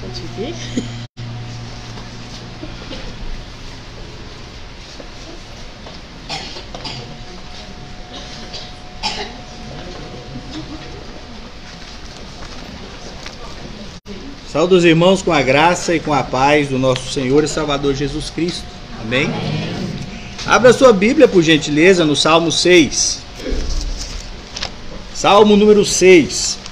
Pode vir. Saúde os irmãos com a graça e com a paz do nosso Senhor e Salvador Jesus Cristo. Amém? Abra sua Bíblia, por gentileza, no Salmo 6. Salmo número 6.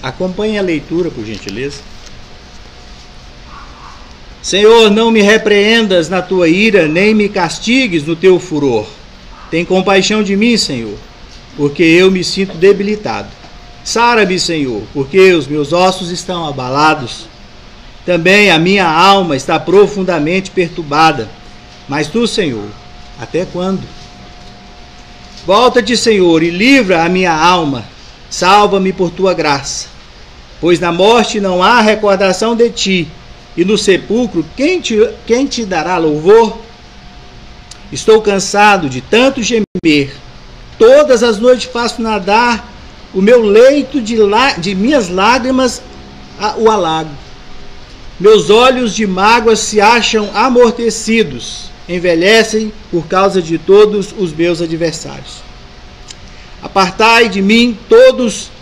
Acompanhe a leitura, por gentileza. Senhor, não me repreendas na tua ira, nem me castigues no teu furor. Tem compaixão de mim, Senhor, porque eu me sinto debilitado. Sara-me, Senhor, porque os meus ossos estão abalados. Também a minha alma está profundamente perturbada. Mas tu, Senhor, até quando? Volta-te, Senhor, e livra a minha alma. Salva-me por tua graça. Pois na morte não há recordação de ti, e no sepulcro quem te dará louvor? Estou cansado de tanto gemer. Todas as noites faço nadar o meu leito de minhas lágrimas o alago. Meus olhos de mágoa se acham amortecidos, envelhecem por causa de todos os meus adversários. Apartai de mim todos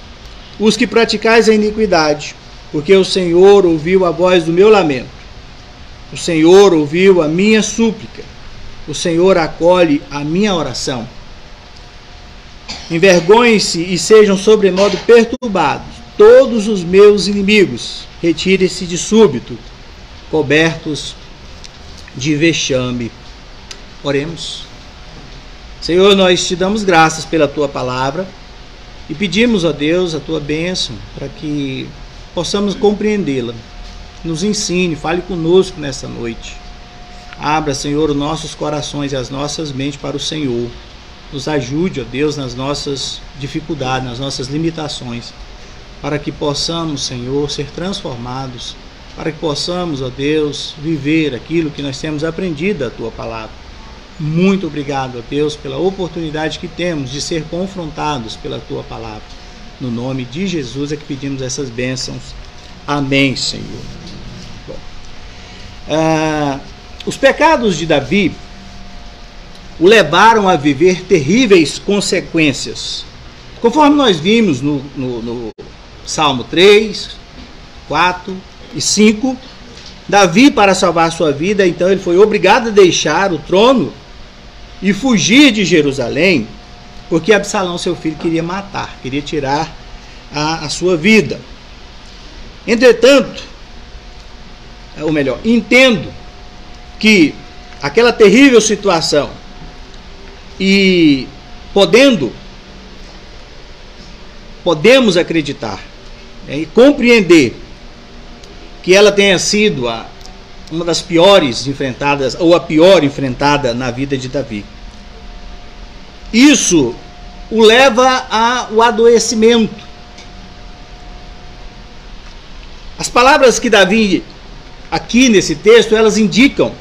os que praticais a iniquidade, porque o Senhor ouviu a voz do meu lamento. O Senhor ouviu a minha súplica. O Senhor acolhe a minha oração. Envergonhem-se e sejam sobremodo perturbados todos os meus inimigos. Retirem-se de súbito, cobertos de vexame. Oremos. Senhor, nós te damos graças pela tua palavra e pedimos, ó Deus, a tua bênção para que possamos compreendê-la. Nos ensine, fale conosco nessa noite. Abra, Senhor, os nossos corações e as nossas mentes para o Senhor. Nos ajude, ó Deus, nas nossas dificuldades, nas nossas limitações, para que possamos, Senhor, ser transformados, para que possamos, ó Deus, viver aquilo que nós temos aprendido da tua palavra. Muito obrigado, ó Deus, pela oportunidade que temos de ser confrontados pela tua palavra. No nome de Jesus é que pedimos essas bênçãos. Amém, Senhor. Bom, os pecados de Davi o levaram a viver terríveis consequências. Conforme nós vimos no Salmo 3, 4 e 5, Davi, para salvar sua vida, então ele foi obrigado a deixar o trono e fugir de Jerusalém, porque Absalão, seu filho, queria matar, queria tirar a sua vida. Entretanto, ou melhor, entendo que aquela terrível situação e podemos acreditar, e compreender que ela tenha sido uma das piores enfrentadas, ou a pior enfrentada na vida de Davi. Isso o leva ao adoecimento. As palavras que Davi, aqui nesse texto, elas indicam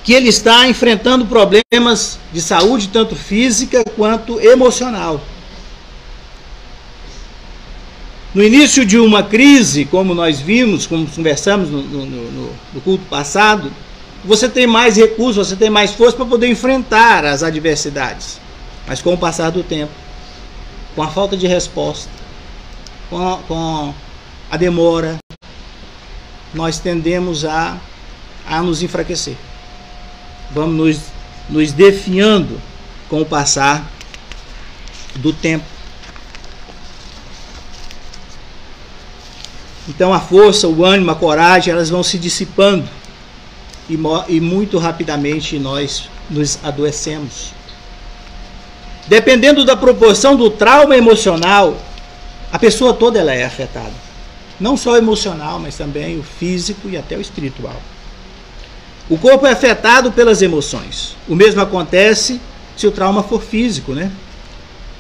que ele está enfrentando problemas de saúde, tanto física quanto emocional. No início de uma crise, como nós vimos, como conversamos no culto passado, você tem mais recursos, você tem mais força para poder enfrentar as adversidades. Mas com o passar do tempo, com a falta de resposta, com a demora, nós tendemos a nos enfraquecer. Vamos nos definhando com o passar do tempo. Então a força, o ânimo, a coragem, elas vão se dissipando e muito rapidamente nós nos adoecemos. Dependendo da proporção do trauma emocional, a pessoa toda ela é afetada. não só o emocional, mas também o físico e até o espiritual. O corpo é afetado pelas emoções. O mesmo acontece se o trauma for físico, né?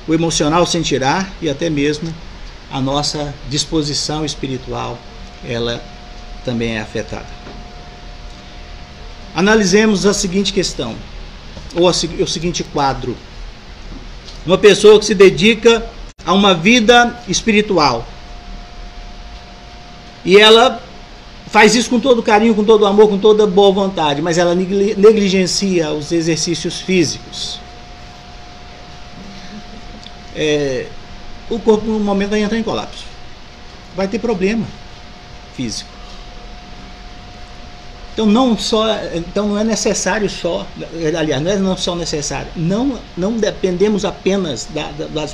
O emocional sentirá e até mesmo a nossa disposição espiritual, ela também é afetada. Analisemos a seguinte questão, ou o seguinte quadro. Uma pessoa que se dedica a uma vida espiritual e ela faz isso com todo carinho, com todo amor, com toda boa vontade, mas ela negligencia os exercícios físicos. O corpo no momento vai entrar em colapso, vai ter problema físico. Então não é necessário só, aliás, não é só necessário, não dependemos apenas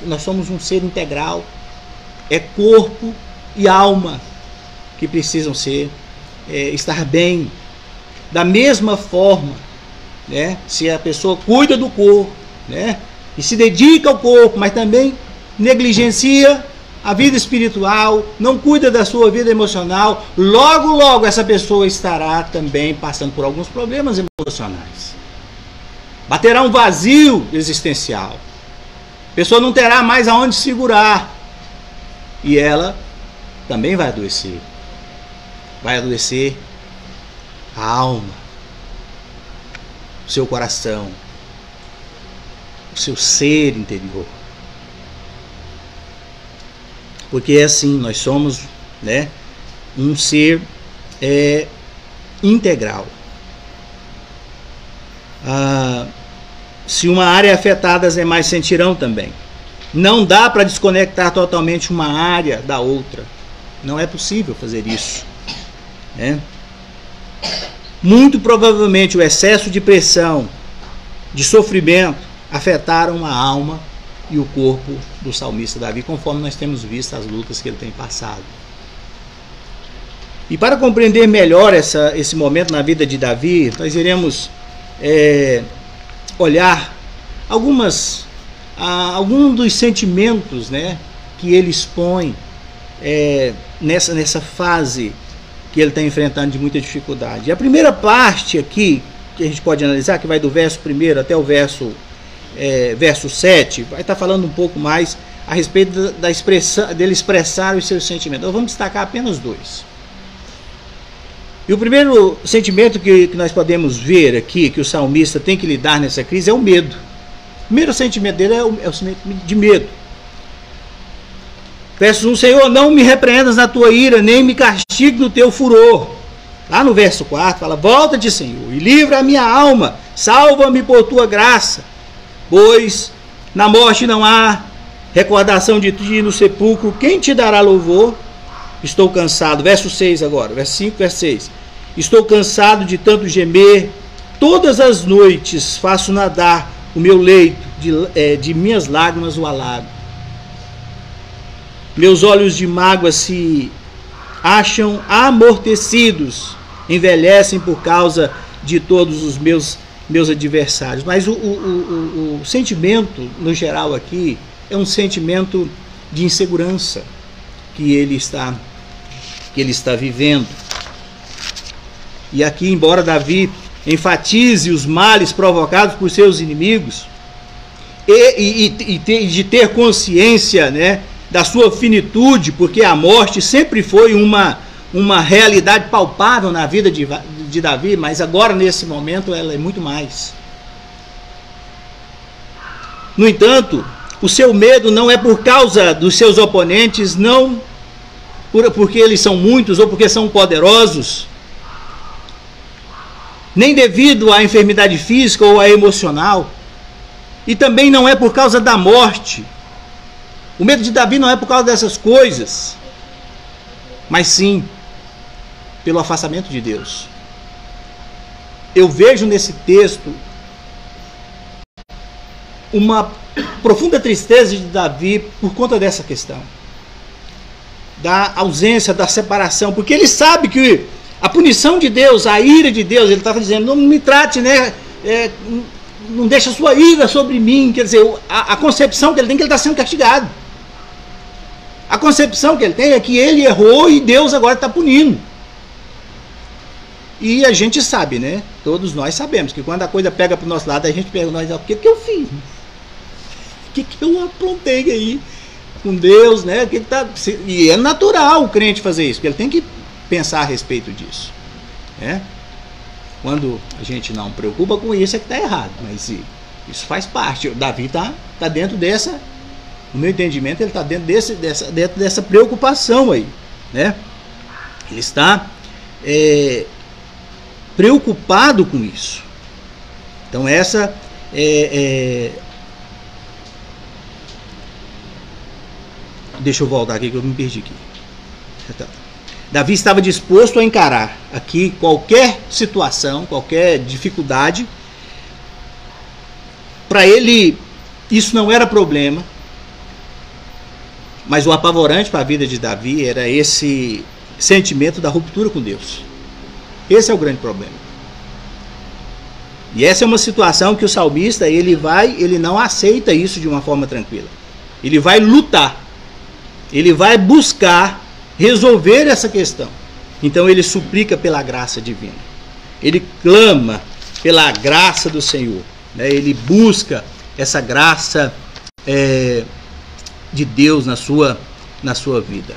nós somos um ser integral, é corpo e alma que precisam estar bem. Da mesma forma, né, se a pessoa cuida do corpo, né, e se dedica ao corpo, mas também negligencia a vida espiritual, não cuida da sua vida emocional, logo essa pessoa estará também passando por alguns problemas emocionais. Baterá um vazio existencial. A pessoa não terá mais aonde segurar. E ela também vai adoecer. Vai adoecer a alma, o seu coração, o seu ser interior. Porque é assim, nós somos, né, um ser integral. Se uma área é afetada, as demais sentirão também. Não dá para desconectar totalmente uma área da outra. Não é possível fazer isso, né? Muito provavelmente o excesso de pressão, de sofrimento, afetaram a alma e o corpo do salmista Davi, conforme nós temos visto as lutas que ele tem passado. E para compreender melhor esse momento na vida de Davi, nós iremos olhar alguns dos sentimentos, né, que ele expõe nessa fase que ele está enfrentando de muita dificuldade. E a primeira parte aqui, que a gente pode analisar, que vai do verso 1 até o verso 7, vai estar falando um pouco mais a respeito dele expressar os seus sentimentos. Então vamos destacar apenas dois. E o primeiro sentimento que nós podemos ver aqui, que o salmista tem que lidar nessa crise, é o medo. O primeiro sentimento dele é o sentimento de medo. Verso 1, Senhor, não me repreendas na tua ira, nem me castigue no teu furor. Lá no verso 4 fala, volta-te, Senhor, e livra a minha alma, salva-me por tua graça, pois na morte não há recordação de ti, no sepulcro quem te dará louvor? Estou cansado. Verso 6 agora, verso 5, verso 6. Estou cansado de tanto gemer, todas as noites faço nadar o meu leito, de minhas lágrimas o alago. Meus olhos de mágoa se acham amortecidos, envelhecem por causa de todos os meus adversários. Mas o sentimento, no geral aqui, é um sentimento de insegurança que ele está vivendo. E aqui, embora Davi enfatize os males provocados por seus inimigos e de ter consciência, né, da sua finitude, porque a morte sempre foi uma realidade palpável na vida de Davi, mas agora nesse momento ela é muito mais. No entanto, o seu medo não é por causa dos seus oponentes, não porque eles são muitos ou porque são poderosos, nem devido à enfermidade física ou à emocional, e também não é por causa da morte. O medo de Davi não é por causa dessas coisas, mas sim pelo afastamento de Deus. Eu vejo nesse texto uma profunda tristeza de Davi por conta dessa questão, da ausência, da separação, porque ele sabe que a punição de Deus, a ira de Deus, ele estava dizendo, não me trate, né, não deixa a sua ira sobre mim, quer dizer, a concepção que ele tem que ele está sendo castigado. A concepção que ele tem é que ele errou e Deus agora está punindo. E a gente sabe, né? Todos nós sabemos que quando a coisa pega para o nosso lado, a gente pergunta, o que eu fiz? O que eu aprontei aí com Deus, né? E é natural o crente fazer isso, porque ele tem que pensar a respeito disso, né? Quando a gente não preocupa com isso é que está errado, mas isso faz parte. O Davi está dentro dessa, no meu entendimento, ele está dentro dessa preocupação aí, né? Ele está preocupado com isso. Então essa deixa eu voltar aqui que eu me perdi aqui. Davi estava disposto a encarar aqui qualquer situação, qualquer dificuldade. Para ele isso não era problema, mas o apavorante para a vida de Davi era esse sentimento da ruptura com Deus. Esse é o grande problema. E essa é uma situação que o salmista ele não aceita isso de uma forma tranquila. Ele vai lutar, ele vai buscar resolver essa questão. Então ele suplica pela graça divina, ele clama pela graça do Senhor, né? Ele busca essa graça de Deus na sua vida.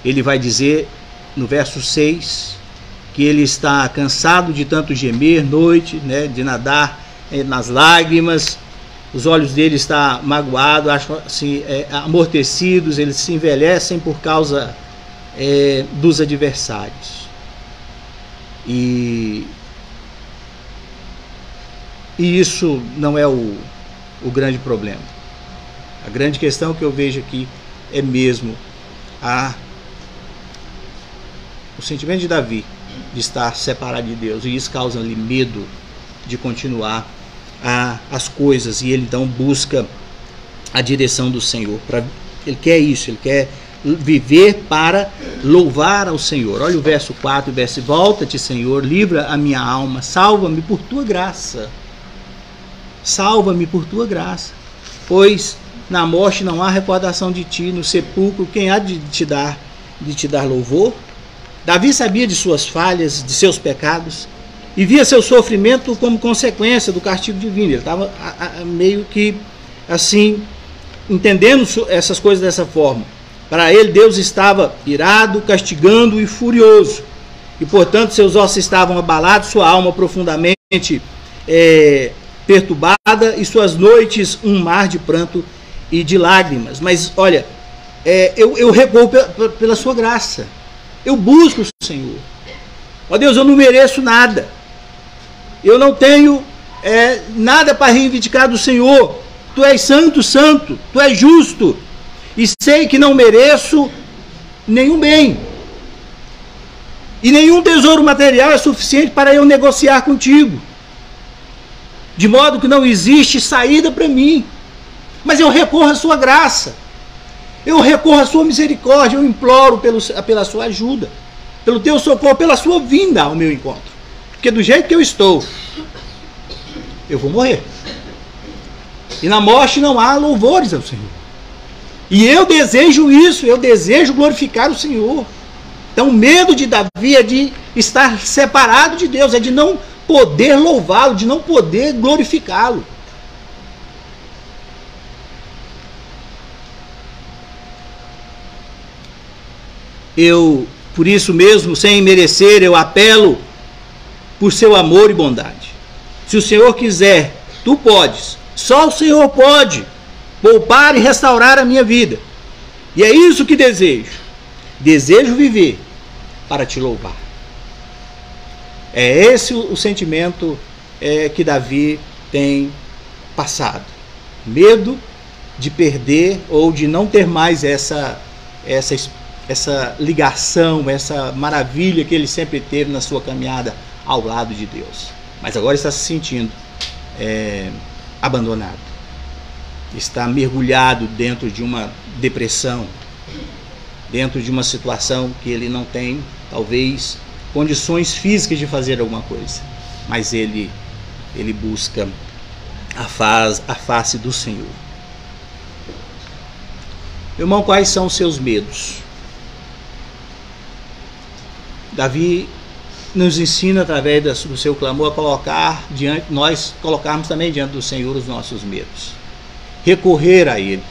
Ele vai dizer no verso 6 que ele está cansado de tanto gemer noite, né? De nadar nas lágrimas. Os olhos dele estão magoados, assim, amortecidos, eles se envelhecem por causa dos adversários. E isso não é o grande problema. A grande questão que eu vejo aqui é mesmo o sentimento de Davi de estar separado de Deus, e isso causa-lhe medo de continuar as coisas, e ele então busca a direção do Senhor. Ele quer isso, ele quer viver para louvar ao Senhor. Olha o verso 4, volta-te, Senhor, livra a minha alma, salva-me por tua graça. Salva-me por tua graça, pois na morte não há recordação de ti, no sepulcro quem há de te dar louvor? Davi sabia de suas falhas, de seus pecados, e via seu sofrimento como consequência do castigo divino. Ele estava meio que assim, entendendo essas coisas dessa forma. Para ele, Deus estava irado, castigando e furioso, e portanto seus ossos estavam abalados, sua alma profundamente perturbada, e suas noites um mar de pranto e de lágrimas. Mas olha, eu recorro pela sua graça, eu busco o Senhor. Ó Deus, eu não mereço nada, eu não tenho nada para reivindicar do Senhor. Tu és santo, santo, tu és justo, e sei que não mereço nenhum bem, e nenhum tesouro material é suficiente para eu negociar contigo, de modo que não existe saída para mim. Mas eu recorro à sua graça, eu recorro à sua misericórdia, eu imploro pela sua ajuda, pelo teu socorro, pela sua vinda ao meu encontro. Porque do jeito que eu estou, eu vou morrer. E na morte não há louvores ao Senhor. E eu desejo isso, eu desejo glorificar o Senhor. Então o medo de Davi é de estar separado de Deus, é de não poder louvá-lo, de não poder glorificá-lo. Por isso mesmo, sem merecer, eu apelo por seu amor e bondade. Se o Senhor quiser, tu podes, só o Senhor pode poupar e restaurar a minha vida. E é isso que desejo. Desejo viver para te louvar. É esse o sentimento que Davi tem passado. Medo de perder ou de não ter mais essa ligação, essa maravilha que ele sempre teve na sua caminhada ao lado de Deus. Mas agora está se sentindo abandonado. Está mergulhado dentro de uma depressão, dentro de uma situação que ele não tem, talvez, condições físicas de fazer alguma coisa. Mas ele busca a face do Senhor. Irmão, quais são os seus medos? Davi nos ensina, através do seu clamor, a colocar diante, nós colocarmos também diante do Senhor os nossos medos. Recorrer a Ele,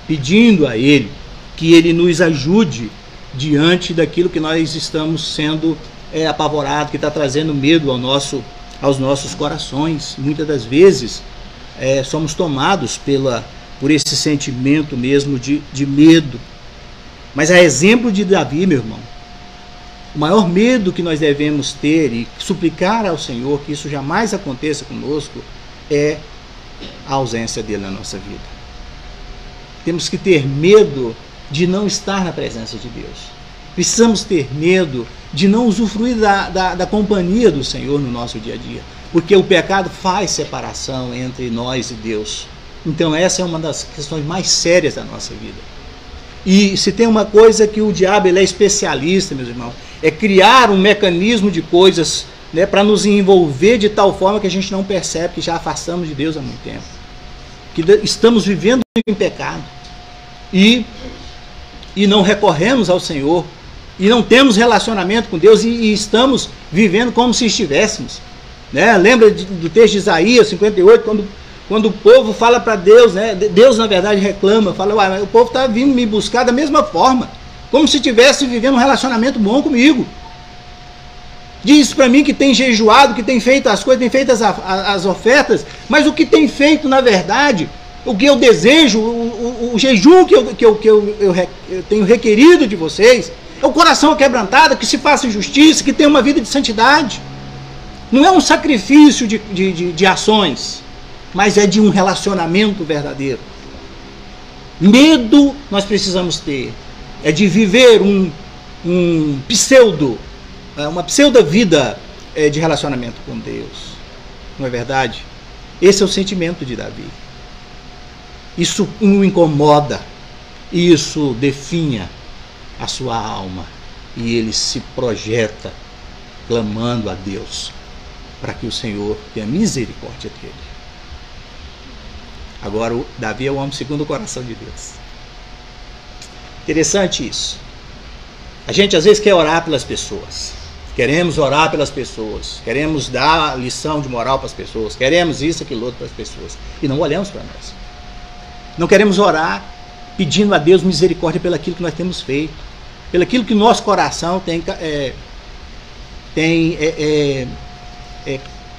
pedindo a Ele que Ele nos ajude diante daquilo que nós estamos sendo apavorados, que está trazendo medo aos nossos corações. Muitas das vezes somos tomados por esse sentimento mesmo de medo. Mas a exemplo de Davi, meu irmão, o maior medo que nós devemos ter e suplicar ao Senhor que isso jamais aconteça conosco é a ausência dele na nossa vida. Temos que ter medo de não estar na presença de Deus. Precisamos ter medo de não usufruir da companhia do Senhor no nosso dia a dia, porque o pecado faz separação entre nós e Deus. Então essa é uma das questões mais sérias da nossa vida. E se tem uma coisa que o diabo ele é especialista, meus irmãos, é criar um mecanismo de coisas, né, para nos envolver de tal forma que a gente não percebe que já afastamos de Deus há muito tempo, que estamos vivendo em pecado e não recorremos ao Senhor, e não temos relacionamento com Deus, e estamos vivendo como se estivéssemos, né? Lembra do texto de Isaías 58, quando o povo fala para Deus, né? Deus na verdade reclama, fala, mas o povo está vindo me buscar da mesma forma, como se estivesse vivendo um relacionamento bom comigo. Diz para mim que tem jejuado, que tem feito as coisas, tem feito as ofertas, mas o que tem feito na verdade, o que eu desejo, o jejum que eu tenho requerido de vocês, é o coração quebrantado, que se faça justiça, que tenha uma vida de santidade. Não é um sacrifício de ações, mas é de um relacionamento verdadeiro. Medo nós precisamos ter, é de viver uma pseudo vida de relacionamento com Deus. Não é verdade? Esse é o sentimento de Davi. Isso o incomoda, isso definha a sua alma, e ele se projeta clamando a Deus para que o Senhor tenha misericórdia dele. Agora, Davi é o homem segundo o coração de Deus. Interessante isso. A gente às vezes quer orar pelas pessoas, queremos orar pelas pessoas, queremos dar lição de moral para as pessoas, queremos isso, aquilo, outro para as pessoas, e não olhamos para nós. Não queremos orar pedindo a Deus misericórdia pelo aquilo que nós temos feito, pelo aquilo que o nosso coração tem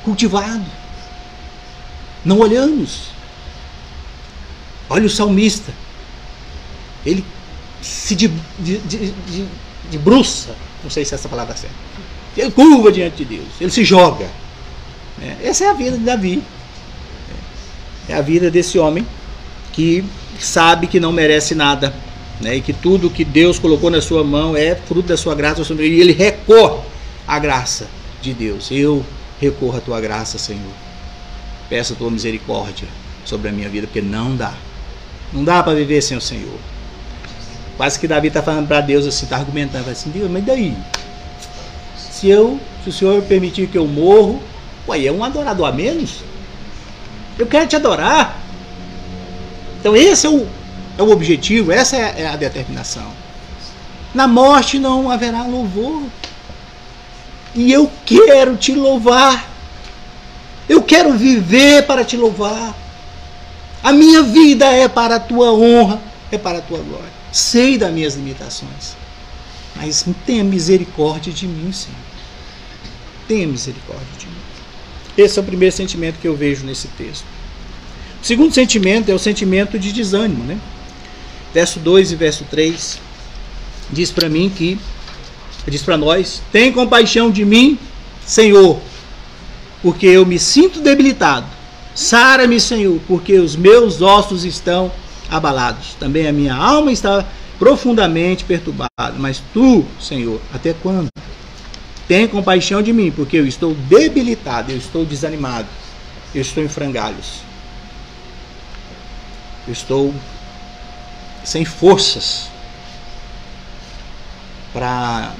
cultivado. Não olhamos. Olha o salmista, ele se debruça, não sei se essa palavra é certa, ele curva diante de Deus, ele se joga. Essa é a vida de Davi. É a vida desse homem que sabe que não merece nada, né, e que tudo que Deus colocou na sua mão é fruto da sua graça, e ele recorre à graça de Deus. Eu recorro à tua graça, Senhor. Peço a tua misericórdia sobre a minha vida, porque não dá para viver sem o Senhor. Quase que Davi está falando para Deus assim, está argumentando assim, Deus, mas daí? Se o Senhor permitir que eu morro, é um adorador a menos? Eu quero te adorar. Então esse é o objetivo, essa é a determinação. Na morte não haverá louvor. E eu quero te louvar. Eu quero viver para te louvar. A minha vida é para a tua honra, é para a tua glória. Sei das minhas limitações, mas tenha misericórdia de mim, Senhor. Tenha misericórdia de mim. Esse é o primeiro sentimento que eu vejo nesse texto. O segundo sentimento é o sentimento de desânimo, né? Verso 2 e verso 3 diz para nós: tem compaixão de mim, Senhor, porque eu me sinto debilitado. Sara-me, Senhor, porque os meus ossos estão abalados. Também a minha alma está profundamente perturbada. Mas tu, Senhor, até quando? Tem compaixão de mim, porque eu estou debilitado, eu estou desanimado, eu estou em frangalhos. Eu estou sem forças para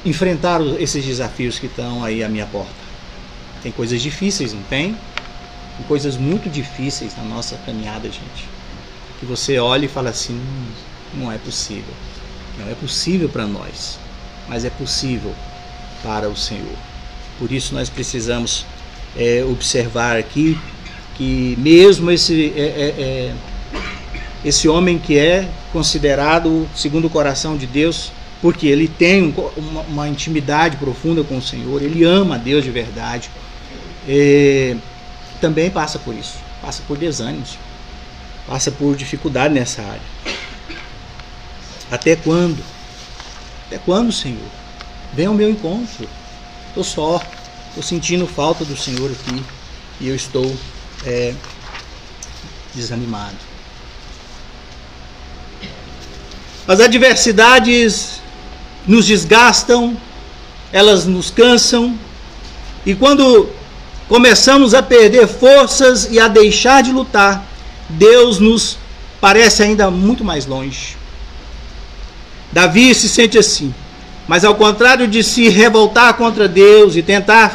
enfrentar esses desafios que estão aí à minha porta. Tem coisas difíceis, não tem? Tem coisas muito difíceis na nossa caminhada, gente. Que você olha e fala assim, Não é possível. Não é possível para nós, mas é possível para o Senhor. Por isso nós precisamos observar aqui que mesmo esse homem que é considerado segundo o coração de Deus, porque ele tem uma intimidade profunda com o Senhor, ele ama a Deus de verdade, também passa por isso, passa por desânimos, passa por dificuldade nessa área. Até quando? Até quando, Senhor? Vem ao meu encontro. Estou só, estou sentindo falta do Senhor aqui e eu estou desanimado. As adversidades nos desgastam, elas nos cansam, e quando começamos a perder forças e a deixar de lutar, Deus nos parece ainda muito mais longe. Davi se sente assim, mas ao contrário de se revoltar contra Deus e tentar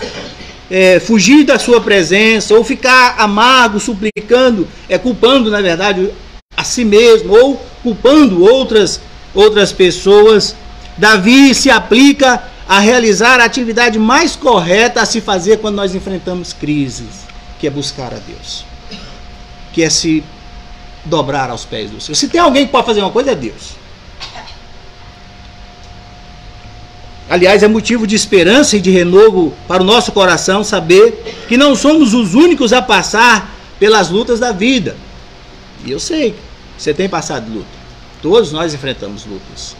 fugir da sua presença, ou ficar amargo, suplicando, culpando na verdade a si mesmo, ou culpando outras pessoas, Davi se aplica a realizar a atividade mais correta a se fazer quando nós enfrentamos crises, que é buscar a Deus, que é se dobrar aos pés do Senhor. Se tem alguém que pode fazer uma coisa, é Deus. Aliás, é motivo de esperança e de renovo para o nosso coração saber que não somos os únicos a passar pelas lutas da vida. E eu sei que você tem passado luta. Todos nós enfrentamos lutas.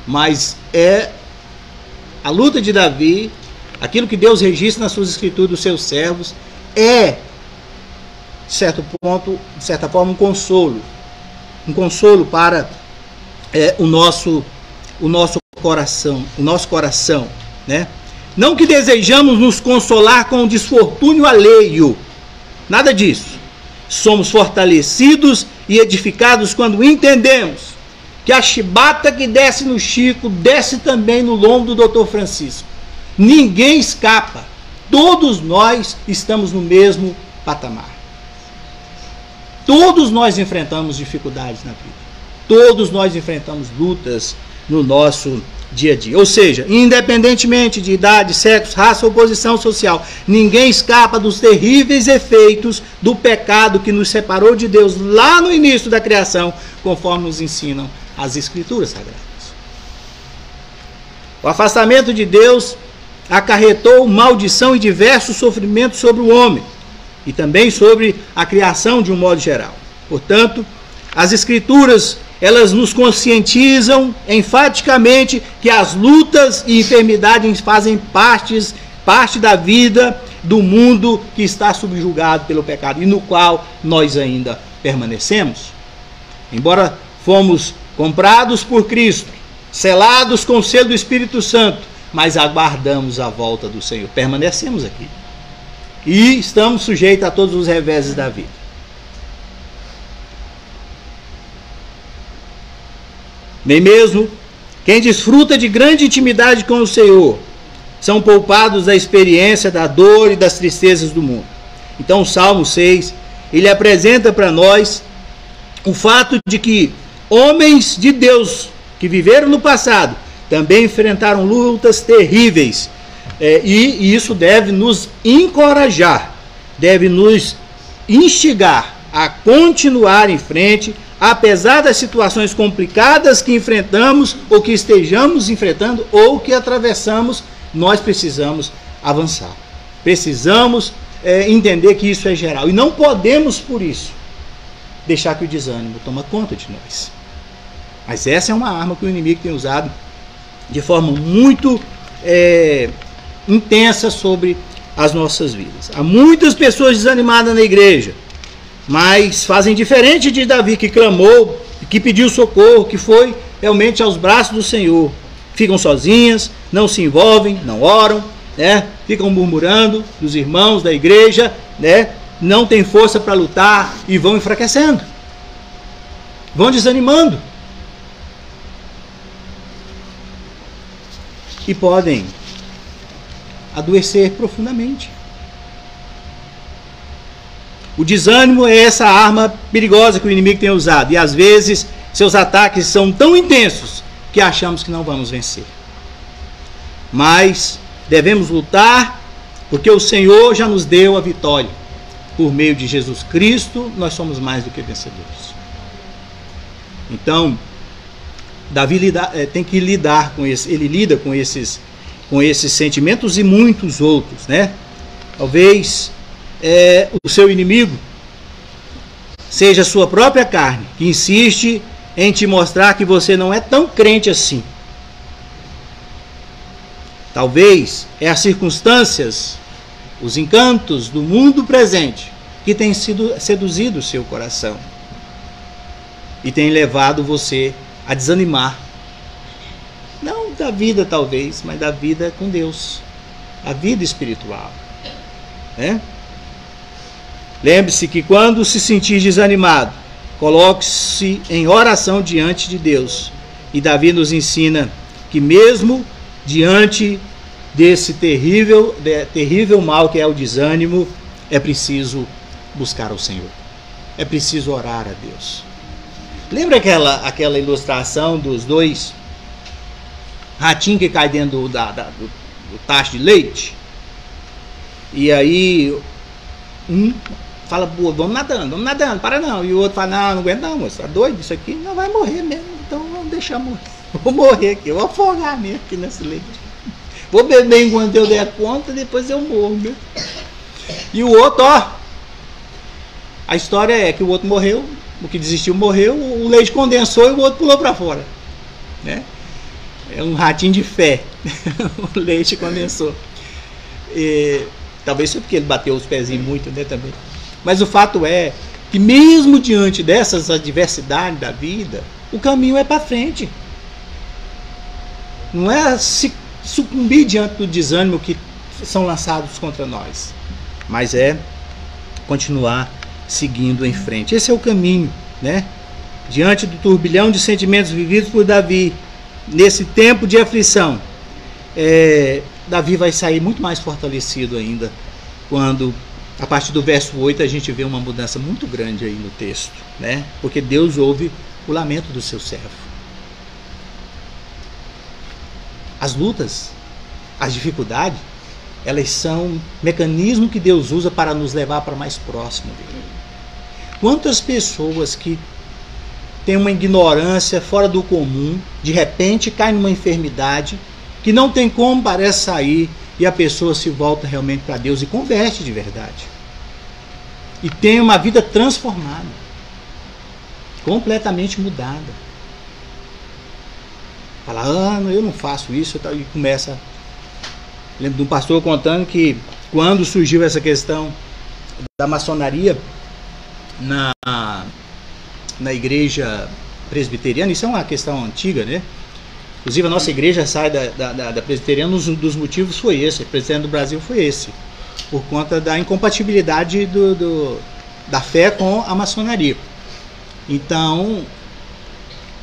Mas a luta de Davi, aquilo que Deus registra nas suas escrituras dos seus servos, de certo ponto, de certa forma, um consolo para o nosso coração, né? Não que desejamos nos consolar com o desfortúnio alheio, nada disso. Somos fortalecidos e edificados quando entendemos que a chibata que desce no Chico, desce também no lombo do Dr. Francisco. Ninguém escapa. Todos nós estamos no mesmo patamar. Todos nós enfrentamos dificuldades na vida. Todos nós enfrentamos lutas no nosso dia a dia. Ou seja, independentemente de idade, sexo, raça ou posição social, ninguém escapa dos terríveis efeitos do pecado que nos separou de Deus lá no início da criação, conforme nos ensinam as Escrituras Sagradas. O afastamento de Deus acarretou maldição e diversos sofrimentos sobre o homem e também sobre a criação de um modo geral. Portanto, as Escrituras, elas nos conscientizam enfaticamente que as lutas e enfermidades fazem parte da vida do mundo que está subjugado pelo pecado e no qual nós ainda permanecemos. Embora fomos comprados por Cristo, selados com o selo do Espírito Santo, mas aguardamos a volta do Senhor. Permanecemos aqui. E estamos sujeitos a todos os reveses da vida. Nem mesmo quem desfruta de grande intimidade com o Senhor são poupados da experiência da dor e das tristezas do mundo. Então o Salmo 6, ele apresenta para nós o fato de que homens de Deus que viveram no passado também enfrentaram lutas terríveis, e isso deve nos encorajar, deve nos instigar a continuar em frente, apesar das situações complicadas que enfrentamos ou que estejamos enfrentando ou que atravessamos. Nós precisamos avançar, precisamos entender que isso é geral e não podemos, por isso, deixar que o desânimo tome conta de nós. Mas essa é uma arma que o inimigo tem usado de forma muito intensa sobre as nossas vidas. Há muitas pessoas desanimadas na igreja, mas fazem diferente de Davi, que clamou, que pediu socorro, que foi realmente aos braços do Senhor. Ficam sozinhas, não se envolvem, não oram, né? Ficam murmurando dos irmãos da igreja, né? Não tem força para lutar e vão enfraquecendo, vão desanimando. E podem adoecer profundamente. O desânimo é essa arma perigosa que o inimigo tem usado. E às vezes Seus ataques são tão intensos que achamos que não vamos vencer. Mas devemos lutar, porque o Senhor já nos deu a vitória. Por meio de Jesus Cristo, nós somos mais do que vencedores. Então, Davi tem que lidar com ele lida com esses sentimentos e muitos outros, né? Talvez o seu inimigo seja a sua própria carne, que insiste em te mostrar que você não é tão crente assim. Talvez as circunstâncias, os encantos do mundo presente que têm seduzido o seu coração e têm levado você a desanimar. Não da vida talvez, mas da vida com Deus, a vida espiritual, né? Lembre-se que quando se sentir desanimado, coloque-se em oração diante de Deus. E Davi nos ensina que mesmo diante desse terrível mal que é o desânimo, é preciso buscar o Senhor. É preciso orar a Deus. Lembra aquela ilustração dos dois ratinhos que caem dentro do tacho de leite? E aí um fala, vamos nadando, para não. E o outro fala, não aguento não, moço, tá doido? Isso aqui não vai morrer mesmo, então vamos deixar morrer. Vou morrer aqui, eu vou afogar mesmo aqui nesse leite. Vou beber enquanto eu der conta, depois eu morro, né? E o outro, a história é que o outro morreu, o que desistiu morreu, o leite condensou e o outro pulou para fora, né? É um ratinho de fé. O leite condensou. Talvez seja porque ele bateu os pezinhos muito, né, também. Mas o fato é que mesmo diante dessas adversidades da vida, o caminho é para frente. Não é se sucumbir diante do desânimo que são lançados contra nós, mas é continuar seguindo em frente. Esse é o caminho, né? Diante do turbilhão de sentimentos vividos por Davi, nesse tempo de aflição, Davi vai sair muito mais fortalecido ainda, quando, a partir do verso 8, a gente vê uma mudança muito grande aí no texto, né? Porque Deus ouve o lamento do seu servo. As lutas, as dificuldades, elas são mecanismos que Deus usa para nos levar para mais próximo dele. Quantas pessoas que têm uma ignorância fora do comum, de repente caem numa enfermidade que não tem como parece sair, e a pessoa se volta realmente para Deus e converte de verdade. E tem uma vida transformada, completamente mudada. Fala, eu não faço isso, e começa. Lembro de um pastor contando que quando surgiu essa questão da maçonaria na igreja presbiteriana, isso é uma questão antiga, né? Inclusive a nossa igreja sai da presbiteriana, um dos motivos foi esse, o presidente do Brasil foi esse, por conta da incompatibilidade da fé com a maçonaria. Então,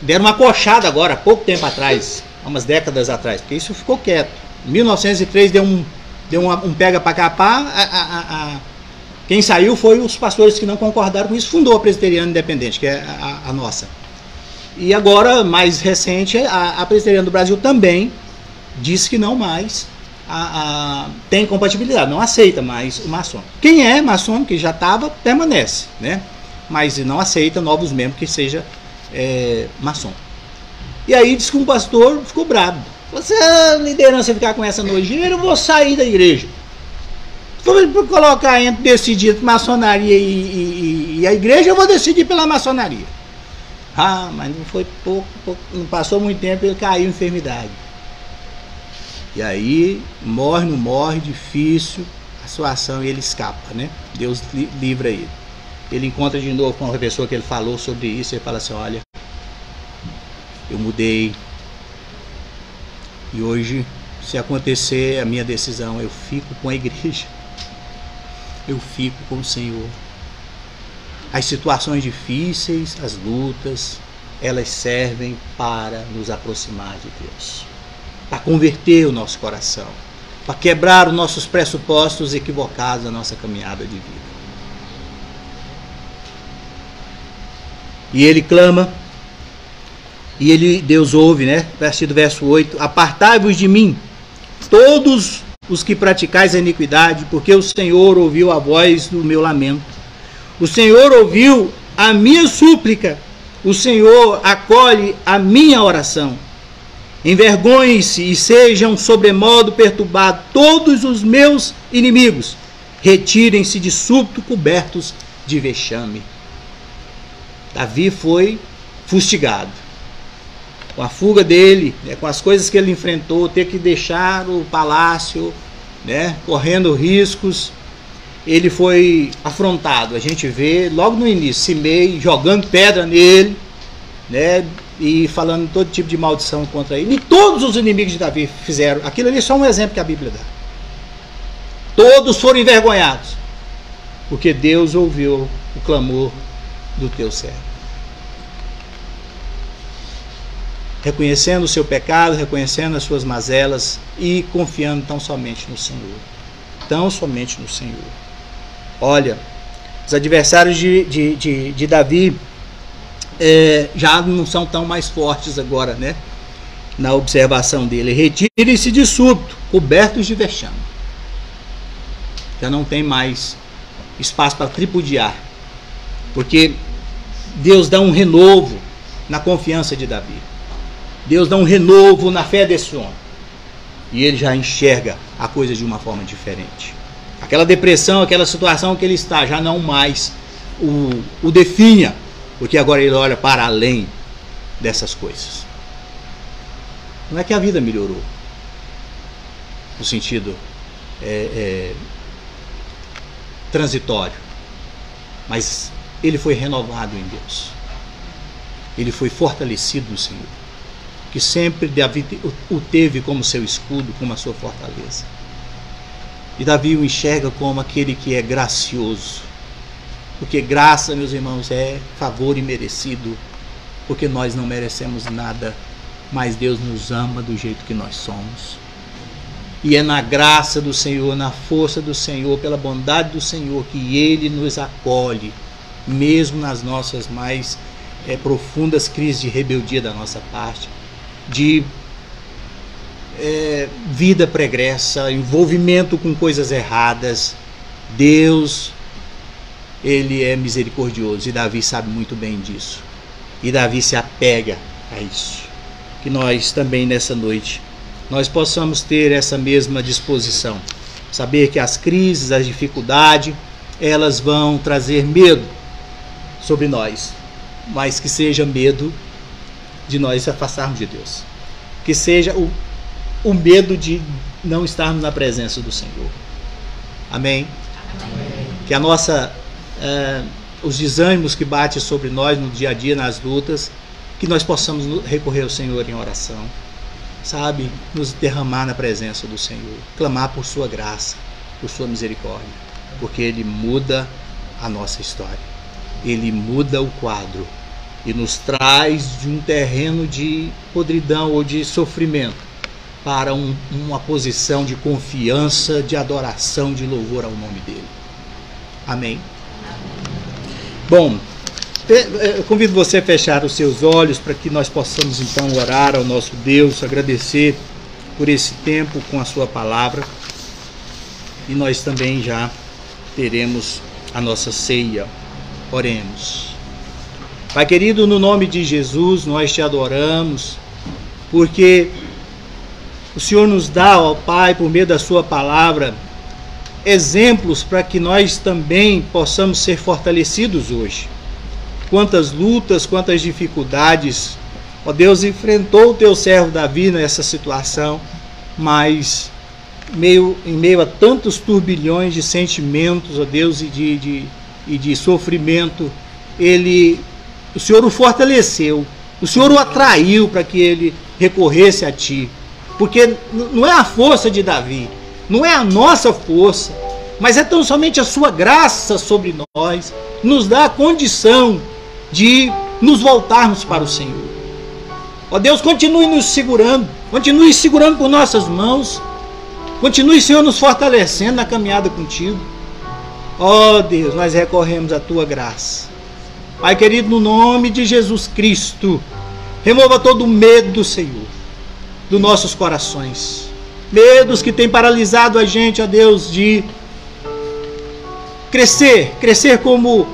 deram uma coxada agora, há pouco tempo atrás, há umas décadas atrás, porque isso ficou quieto. Em 1903 deu um pega para capar, quem saiu foi os pastores que não concordaram com isso, fundou a Presbiteriana Independente, que é a nossa. E agora, mais recente, a Presbiteriana do Brasil também diz que não mais tem compatibilidade, não aceita mais o maçom. Quem é maçom, que já estava, permanece, né? Mas não aceita novos membros que seja maçom. E aí diz que um pastor ficou bravo. Se a liderança ficar com essa nojeira, eu vou sair da igreja. Se for colocar entre decidir maçonaria e a igreja, eu vou decidir pela maçonaria. Mas não foi pouco, não passou muito tempo, ele caiu em enfermidade. E aí, morre, não morre, difícil a situação, e ele escapa, né? Deus livra ele. Ele encontra de novo com uma pessoa que ele falou sobre isso, e ele fala assim, olha, eu mudei, e hoje, se acontecer a minha decisão, eu fico com a igreja, eu fico com o Senhor. As situações difíceis, as lutas, elas servem para nos aproximar de Deus, para converter o nosso coração, para quebrar os nossos pressupostos equivocados da nossa caminhada de vida. E ele clama, E Deus ouve, né? Verso 8: apartai-vos de mim, todos os que praticais a iniquidade, porque o Senhor ouviu a voz do meu lamento. O Senhor ouviu a minha súplica. O Senhor acolhe a minha oração. Envergonhem-se e sejam sobremodo perturbados todos os meus inimigos. Retirem-se de súbito cobertos de vexame. Davi foi fustigado. Com a fuga dele, né, com as coisas que ele enfrentou, ter que deixar o palácio, né, correndo riscos, ele foi afrontado. A gente vê logo no início Simei jogando pedra nele, né, e falando todo tipo de maldição contra ele. E todos os inimigos de Davi fizeram. Aquilo ali é só um exemplo que a Bíblia dá. Todos foram envergonhados, porque Deus ouviu o clamor do teu servo. Reconhecendo o seu pecado, reconhecendo as suas mazelas e confiando tão somente no Senhor. Tão somente no Senhor. Olha, os adversários de Davi já não são tão mais fortes agora, né? Na observação dele. Retirem-se de súbito, cobertos de vexame. Já não tem mais espaço para tripudiar. Porque Deus dá um renovo na confiança de Davi. Deus dá um renovo na fé desse homem. E ele já enxerga a coisa de uma forma diferente. Aquela depressão, aquela situação que ele está, já não mais o definha. Porque agora ele olha para além dessas coisas. Não é que a vida melhorou. No sentido transitório. Mas ele foi renovado em Deus. Ele foi fortalecido no Senhor. Que sempre Davi o teve como seu escudo, como a sua fortaleza. E Davi o enxerga como aquele que é gracioso. Porque graça, meus irmãos, é favor imerecido. Porque nós não merecemos nada, mas Deus nos ama do jeito que nós somos. E é na graça do Senhor, na força do Senhor, pela bondade do Senhor, que Ele nos acolhe, mesmo nas nossas mais profundas crises de rebeldia da nossa parte, de vida pregressa, envolvimento com coisas erradas. Deus, Ele é misericordioso, e Davi sabe muito bem disso. E Davi se apega a isso. Que nós também nessa noite, nós possamos ter essa mesma disposição. Saber que as crises, as dificuldades, elas vão trazer medo sobre nós. Mas que seja medo de nós se afastarmos de Deus. Que seja o medo de não estarmos na presença do Senhor. Amém? Amém. Que a nossa... os desânimos que batem sobre nós no dia a dia, nas lutas, que nós possamos recorrer ao Senhor em oração, sabe, nos derramar na presença do Senhor, clamar por sua graça, por sua misericórdia, porque Ele muda a nossa história, Ele muda o quadro e nos traz de um terreno de podridão ou de sofrimento para uma posição de confiança, de adoração, de louvor ao nome dEle. Amém? Bom, eu convido você a fechar os seus olhos para que nós possamos então orar ao nosso Deus, agradecer por esse tempo com a sua palavra, e nós também já teremos a nossa ceia. Oremos. Pai querido, no nome de Jesus nós te adoramos, porque o Senhor nos dá, ó Pai, por meio da sua palavra, exemplos para que nós também possamos ser fortalecidos hoje. Quantas lutas, quantas dificuldades, ó Deus, enfrentou o teu servo Davi nessa situação, mas em meio a tantos turbilhões de sentimentos, ó Deus, e de sofrimento, o Senhor o fortaleceu, o Senhor o atraiu para que ele recorresse a Ti, porque não é a força de Davi, não é a nossa força, mas é tão somente a sua graça sobre nós, nos dá a condição de nos voltarmos para o Senhor. Ó Deus, continue nos segurando, continue segurando por nossas mãos, continue, Senhor, nos fortalecendo na caminhada contigo. Ó Deus, nós recorremos à tua graça. Pai querido, no nome de Jesus Cristo, Remova todo o medo, Senhor, dos nossos corações. Medos que têm paralisado a gente, ó Deus, de crescer como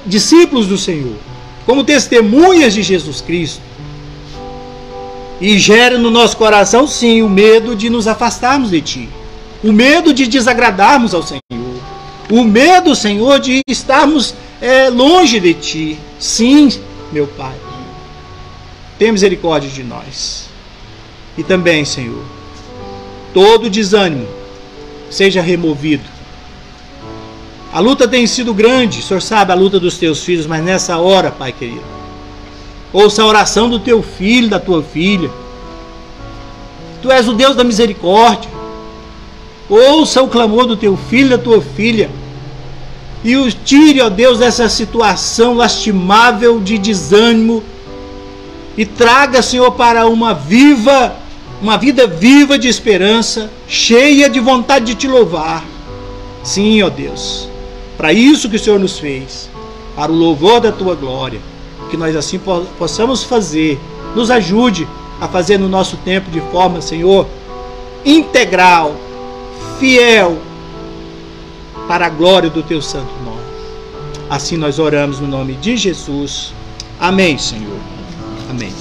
discípulos do Senhor, como testemunhas de Jesus Cristo. E gera no nosso coração, sim, o medo de nos afastarmos de Ti, o medo de desagradarmos ao Senhor, o medo, Senhor, de estarmos longe de Ti. Sim, meu Pai, tem misericórdia de nós. E também, Senhor, todo desânimo seja removido. A luta tem sido grande, o Senhor sabe a luta dos Teus filhos, mas nessa hora, Pai querido, ouça a oração do Teu filho, da Tua filha. Tu és o Deus da misericórdia. Ouça o clamor do Teu filho, da Tua filha, e o tire, ó Deus, dessa situação lastimável de desânimo, e traga, Senhor, para uma vida viva de esperança, cheia de vontade de Te louvar. Sim, ó Deus, para isso que o Senhor nos fez, para o louvor da Tua glória, que nós assim possamos fazer. Nos ajude a fazer no nosso tempo de forma, Senhor, integral, fiel, para a glória do Teu santo nome. Assim nós oramos no nome de Jesus. Amém, Senhor. Amém.